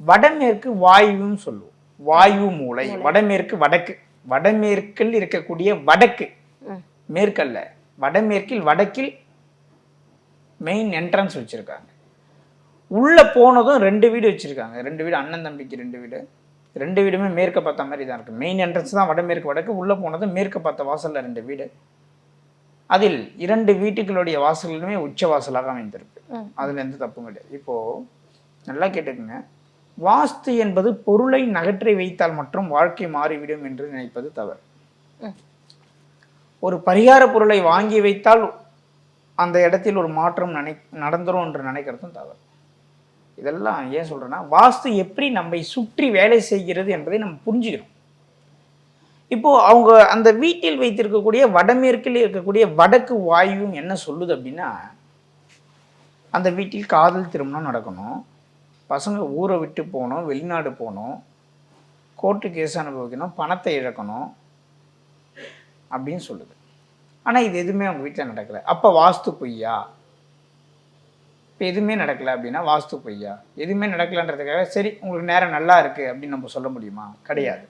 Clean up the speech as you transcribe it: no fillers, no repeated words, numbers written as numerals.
வடமேற்கு வாயுன்னு சொல்லுவோம். வாயு மூலை. வடமேற்கு வடக்கு. வடமேற்கில் இருக்கக்கூடிய வடக்கு, மேற்கல்ல, வடமேற்கில் வடக்கில் மெயின் என்ட்ரன்ஸ் வச்சிருக்காங்க. உள்ள போனதும் 2 வீடு வச்சிருக்காங்க. 2 வீடு, அண்ணன் தம்பிக்கு 2 வீடு. 2 வீடுமே மேற்க பார்த்த மாதிரி தான் இருக்கு. மெயின் என்ட்ரன்ஸ் தான் வடமேற்கு வடக்கு. உள்ள போனதும் மேற்க பார்த்த வாசல்ல 2 வீடு. அதில் 2 வீட்டுகளுடைய வாசல்களுமே உச்ச வாசலாக அமைந்திருக்கு. அதுல எந்த தப்பும் கிடையாது. இப்போ நல்லா கேட்டுக்குங்க. வாஸ்து என்பது பொருளை நகற்றி வைத்தால் மற்றும் வாழ்க்கை மாறிவிடும் என்று நினைப்பது தவறு. ஒரு பரிகார பொருளை வாங்கி வைத்தால் அந்த இடத்தில் ஒரு மாற்றம் நடந்துரும் என்று நினைக்கிறதும் தவறு. இதெல்லாம் ஏன் சொல்றேன்னா, வாஸ்து எப்படி நம்மை சுற்றி வேலை செய்கிறது என்பதை நம்ம புரிஞ்சுக்கணும். இப்போ அவங்க அந்த வீட்டில் வைத்திருக்கக்கூடிய வடமேற்கில் இருக்கக்கூடிய வடக்கு வாயுவும் என்ன சொல்லுது அப்படின்னா, அந்த வீட்டில் காதல் திருமணம் நடக்கணும், பசங்க ஊரை விட்டு போகணும், வெளிநாடு போகணும், கோர்ட்டு கேஸ் அனுபவிக்கணும், பணத்தை இழக்கணும் அப்படின்னு சொல்லுது. ஆனால் இது எதுவுமே அவங்க வீட்டில் நடக்கலை. அப்போ வாஸ்து பொய்யா? இப்போ எதுவுமே நடக்கலை அப்படின்னா வாஸ்து பொய்யா? எதுவுமே நடக்கலைன்றதுக்காக சரி உங்களுக்கு நேரம் நல்லா இருக்குது அப்படின்னு நம்ம சொல்ல முடியுமா? கிடையாது.